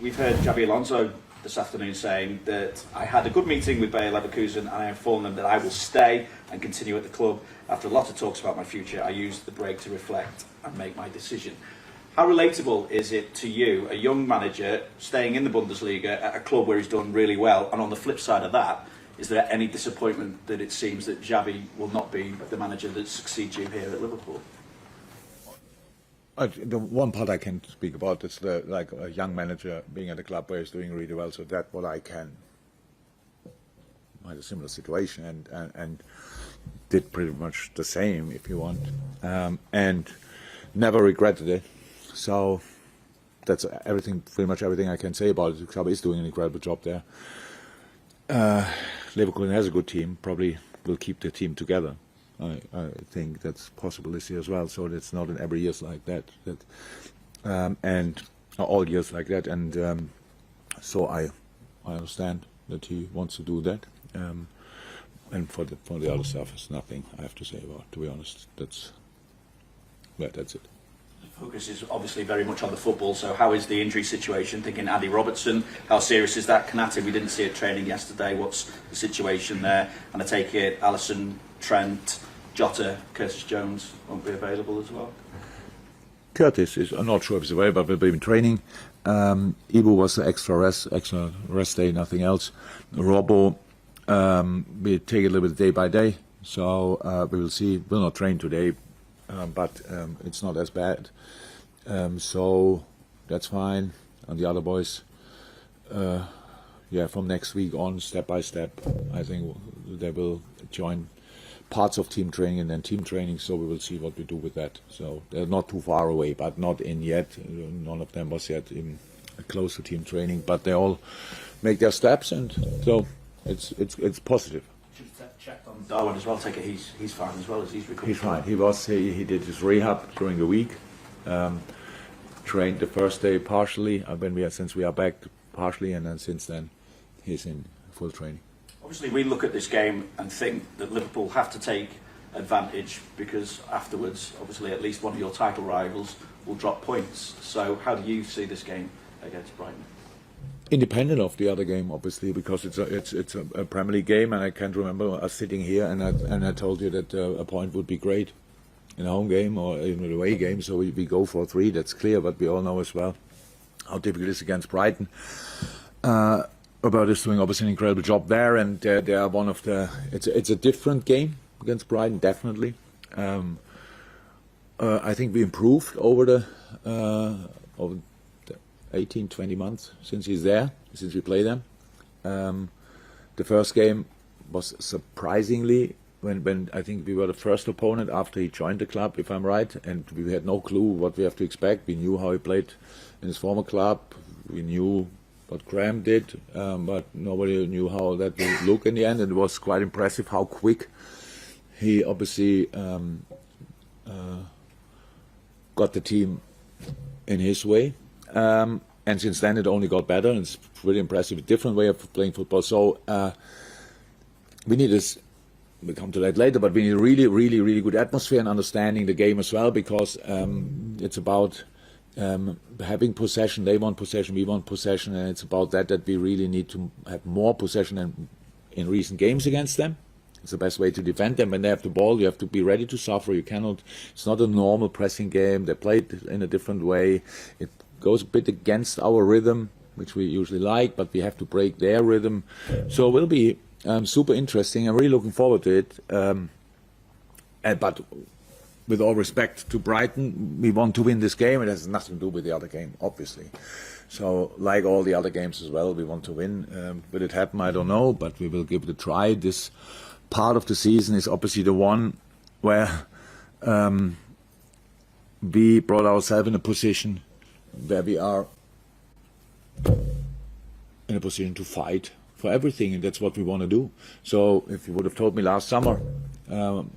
We've heard Xabi Alonso this afternoon saying that I had a good meeting with Bayer Leverkusen and I informed them that I will stay and continue at the club. After a lot of talks about my future, I used the break to reflect and make my decision. How relatable is it to you, a young manager staying in the Bundesliga at a club where he's done really well, and on the flip side of that, is there any disappointment that it seems that Xabi will not be the manager that succeeds you here at Liverpool? The one part I can speak about is like a young manager being at a club where he's doing really well. So that's what I can. I had a similar situation and did pretty much the same, if you want, and never regretted it. So that's everything, pretty much everything I can say about it. Xabi is doing an incredible job there. Liverpool has a good team. Probably will keep the team together. I think that's possible this year as well. So it's not in every year like that. And all years like that. And so I understand that he wants to do that. And for the other stuff, it's nothing I have to say about. To be honest, that's it. The focus is obviously very much on the football. So how is the injury situation? Thinking Andy Robertson, how serious is that? Kanate, we didn't see it training yesterday. What's the situation there? And I take it Alisson, Trent, Jota, Curtis Jones won't be available as well. Curtis is, I'm not sure if he's available, but we've been training. Ibu was the extra rest day, nothing else. Robbo, we take it a little bit day by day. So we will see. We'll not train today, but it's not as bad. So that's fine. And the other boys, from next week on, step by step, I think they will join parts of team training and then team training, so we will see what we do with that. So they're not too far away, but not in yet. None of them was yet in close to team training, but they all make their steps, and so it's positive. Should have checked on Darwin as well. Take it he's fine as well as he's recovered. He's fine. He did his rehab during the week. Trained the first day partially. Since we are back partially, and then since then he's in full training. Obviously, we look at this game and think that Liverpool have to take advantage because afterwards, obviously, at least one of your title rivals will drop points. So how do you see this game against Brighton? Independent of the other game, obviously, because it's a Premier League game, and I can't remember us sitting here and I told you that a point would be great in a home game or in an away game. So we go for 3. That's clear, but we all know as well how difficult it is against Brighton. Robert is doing obviously an incredible job there, and they are one of the. It's a different game against Brighton, definitely. I think we improved over the 18, 20 months since he's there, since we play them. The first game was surprisingly when I think we were the first opponent after he joined the club, if I'm right, and we had no clue what we have to expect. We knew how he played in his former club. We knew what Graham did, but nobody knew how that would look in the end. And it was quite impressive how quick he obviously got the team in his way. And since then it only got better, and it's pretty impressive, a different way of playing football. So we need this, we'll come to that later, but we need a really, really, really good atmosphere and understanding the game as well, because it's about having possession. They want possession, we want possession, and it's about that we really need to have more possession than in recent games against them. It's the best way to defend them. When they have the ball, you have to be ready to suffer. You cannot. It's not a normal pressing game. They play it in a different way. It goes a bit against our rhythm, which we usually like, but we have to break their rhythm. So it will be super interesting. I'm really looking forward to it. But with all respect to Brighton, we want to win this game. It has nothing to do with the other game, obviously. So, like all the other games as well, we want to win. Will it happen? I don't know, but we will give it a try. This part of the season is obviously the one where we brought ourselves in a position where we are in a position to fight for everything, and that's what we want to do. So if you would have told me last summer,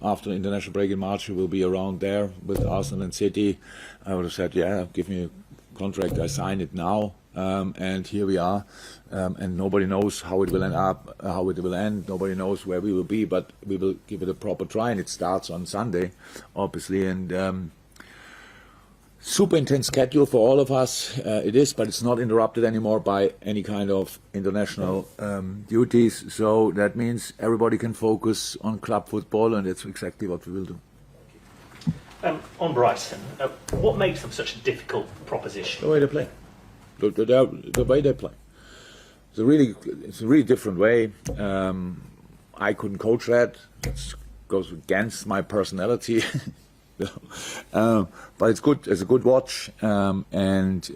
after the international break in March, you will be around there with Arsenal and City, I would have said, yeah, give me a contract, I sign it now. And here we are, and nobody knows how it will end up, how it will end. Nobody knows where we will be, but we will give it a proper try, and it starts on Sunday, obviously. And super intense schedule for all of us. It is, but it's not interrupted anymore by any kind of international duties. So that means everybody can focus on club football, and that's exactly what we will do. On Brighton, what makes them such a difficult proposition? The way they play. The way they play. It's a really different way. I couldn't coach that. It goes against my personality. But it's good. It's a good watch, and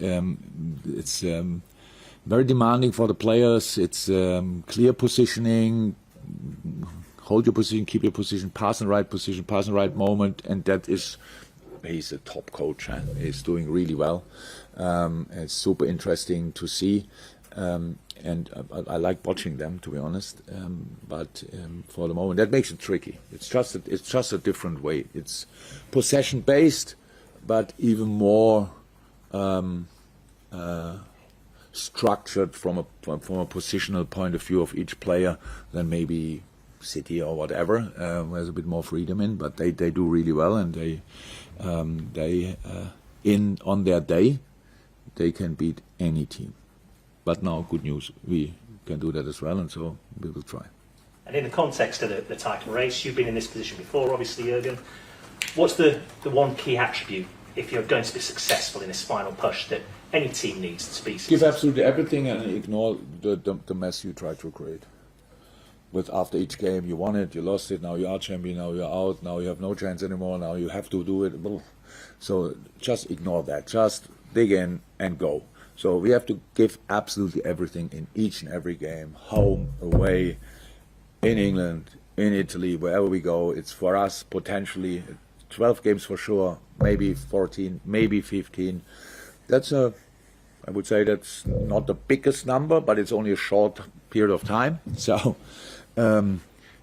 it's very demanding for the players. It's clear positioning, hold your position, keep your position, pass in the right position, pass in the right moment, and that is. He's a top coach. He's doing really well. It's super interesting to see. And I like watching them, to be honest. But for the moment, that makes it tricky. It's just a different way. It's possession based, but even more structured from a positional point of view of each player than maybe City or whatever. There's a bit more freedom in, but they do really well, and they on their day they can beat any team. But now, good news, we can do that as well, and so we will try. And in the context of the title race, you've been in this position before, obviously, Jürgen. What's the one key attribute, if you're going to be successful in this final push, that any team needs to be successful? Give absolutely everything and ignore the mess you try to create. With after each game, you won it, you lost it, now you are champion, now you're out, now you have no chance anymore, now you have to do it. So just ignore that. Just dig in and go. So we have to give absolutely everything in each and every game, home, away, in England, in Italy, wherever we go. It's for us potentially 12 games for sure, maybe 14, maybe 15. I would say that's not the biggest number, but it's only a short period of time. So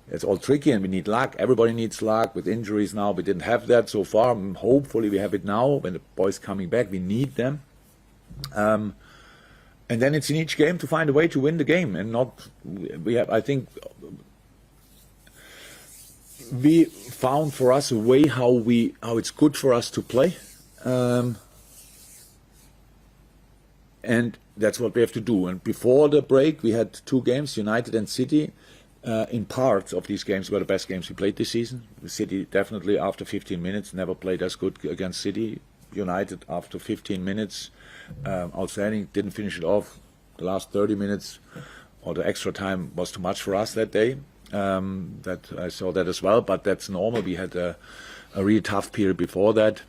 it's all tricky, and we need luck. Everybody needs luck. With injuries now, we didn't have that so far. Hopefully we have it now. When the boys coming back, we need them. And then it's in each game to find a way to win the game, and not I think we found for us a way how it's good for us to play, and that's what we have to do. And before the break, we had 2 games, United and City. In parts of these games were the best games we played this season. The City definitely after 15 minutes never played as good against City. United after 15 minutes. Outstanding, didn't finish it off. The last 30 minutes or the extra time was too much for us that day. That I saw that as well, but that's normal. We had a really tough period before that.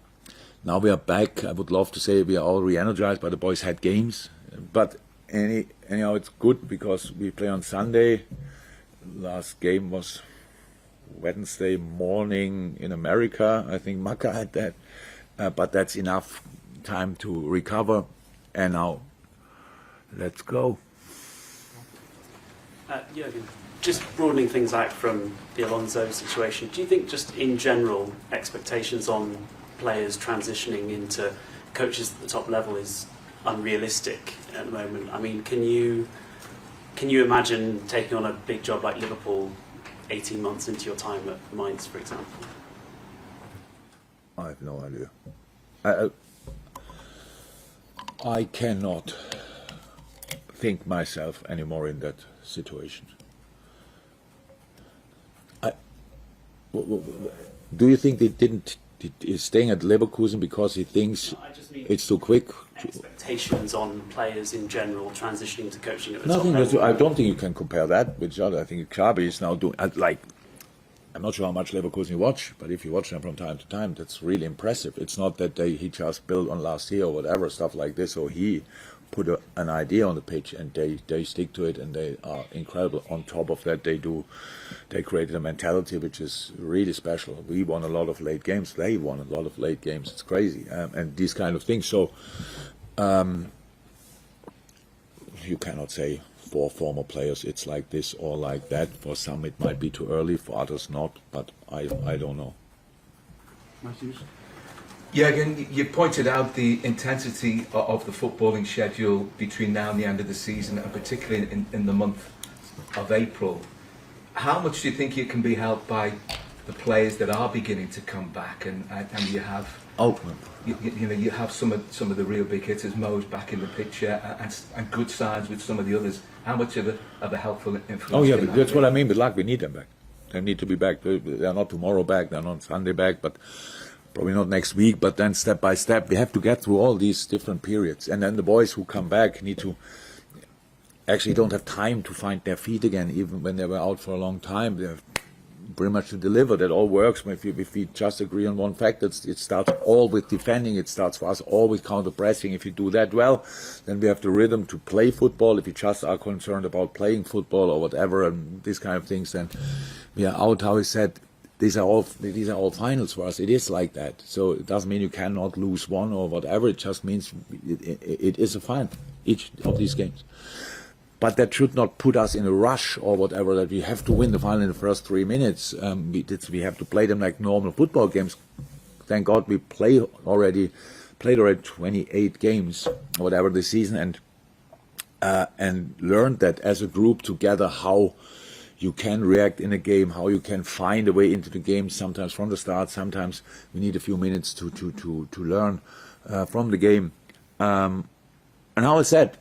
Now we are back. I would love to say we are all re-energized, but the boys had games. But anyhow, it's good because we play on Sunday. Last game was Wednesday morning in America. I think Maka had that. But that's enough time to recover, and now let's go. Jürgen, just broadening things out from the Alonso situation, do you think just in general expectations on players transitioning into coaches at the top level is unrealistic at the moment? I mean, can you imagine taking on a big job like Liverpool 18 months into your time at Mainz, for example? I have no idea. I cannot think myself anymore in that situation. Do you think he's staying at Leverkusen because he thinks it's too quick? Expectations on players in general transitioning to coaching at the Nothing. top level. I don't think you can compare that with each other. I think Xabi is now doing I'm not sure how much Leverkusen you watch, but if you watch them from time to time, that's really impressive. It's not that he just built on last year or whatever, stuff like this, or he put an idea on the pitch and they stick to it, and they are incredible. On top of that, they created a mentality which is really special. We won a lot of late games. They won a lot of late games. It's crazy. And these kind of things. So you cannot say for former players it's like this or like that. For some it might be too early, for others not, but I don't know. Matthews? Jürgen, you pointed out the intensity of the footballing schedule between now and the end of the season, and particularly in the month of April. How much do you think you can be helped by the players that are beginning to come back, and you have Oh, You know, you have some of the real big hitters, Mo's back in the picture, and good signs with some of the others. How much of a helpful influence? oh yeah, can but that that's be? what I mean with luck. We need them back. They need to be back. They're not tomorrow back. They're not Sunday back, but probably not next week. But then step by step, we have to get through all these different periods. And then the boys who come back need to actually don't have time to find their feet again, even when they were out for a long time. They have pretty much to deliver. That all works. If we just agree on one fact, it starts all with defending. It starts for us all with counter-pressing. If you do that well, then we have the rhythm to play football. If you just are concerned about playing football or whatever and these kind of things, then we are out. How he said, these are all finals for us. It is like that. So it doesn't mean you cannot lose one or whatever. It just means it is a final, each of these games. But that should not put us in a rush or whatever, that we have to win the final in the first 3 minutes. We have to play them like normal football games. Thank God we played already 28 games or whatever this season, and learned that as a group together how you can react in a game, how you can find a way into the game. Sometimes from the start, sometimes we need a few minutes to learn from the game. And how I said,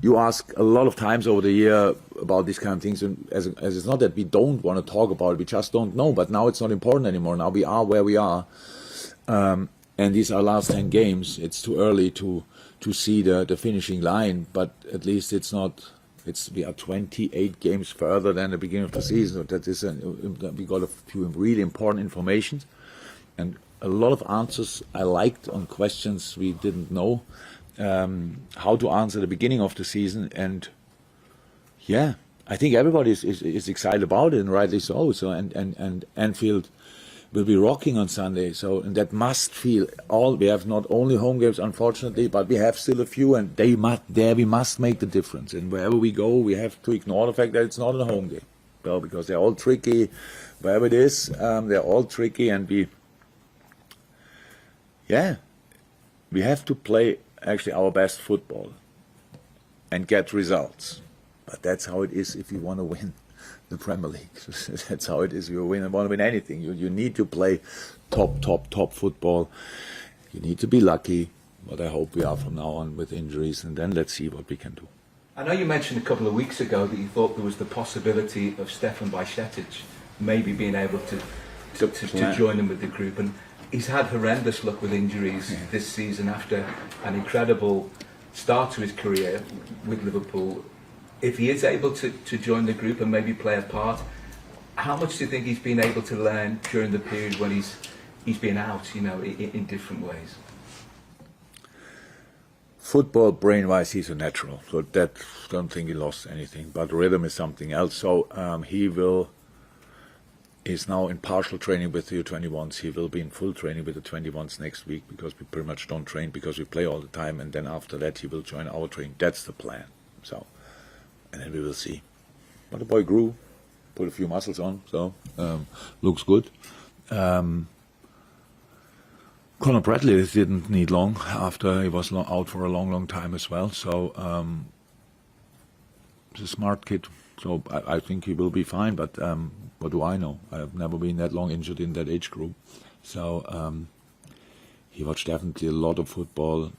you ask a lot of times over the year about these kind of things, and as it's not that we don't want to talk about it, we just don't know. But now it's not important anymore. Now we are where we are, and these are last 10 games. It's too early to see the finishing line, but at least we are 28 games further than the beginning of the season. So that is we got a few really important information, and a lot of answers I liked on questions we didn't know how to answer the beginning of the season. And yeah, I think everybody is excited about it, and rightly so. So and Anfield will be rocking on Sunday. So, and that must feel all. We have not only home games, unfortunately, but we have still a few, and we must make the difference. And wherever we go, we have to ignore the fact that it's not a home game. Well, because they're all tricky. Wherever it is, they're all tricky, and we have to play actually our best football and get results. But that's how it is if you want to win the Premier League. That's how it is if you want to win anything. You need to play top football. You need to be lucky, but I hope we are from now on with injuries, and then let's see what we can do. I know you mentioned a couple of weeks ago that you thought there was the possibility of Stefan Bajcetic maybe being able to join him with the group, and he's had horrendous luck with injuries this season after an incredible start to his career with Liverpool. If he is able to join the group and maybe play a part, how much do you think he's been able to learn during the period when he's been out, in different ways? Football, brain-wise, he's a natural, so that don't think he lost anything. But rhythm is something else. So he's now in partial training with the U21s. He will be in full training with the 21s next week, because we pretty much don't train because we play all the time. And then after that, he will join our training. That's the plan. So, and then we will see. But the boy grew, put a few muscles on, so looks good. Conor Bradley didn't need long after he was out for a long time as well. So he's a smart kid. So I think he will be fine. But what do I know? I have never been that long injured in that age group. So he watched definitely a lot of football.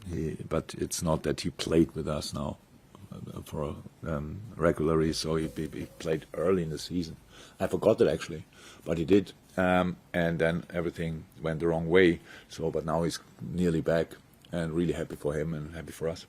But it's not that he played with us now for regularly. So he played early in the season. I forgot it actually, but he did. And then everything went the wrong way. So, but now he's nearly back, and really happy for him and happy for us.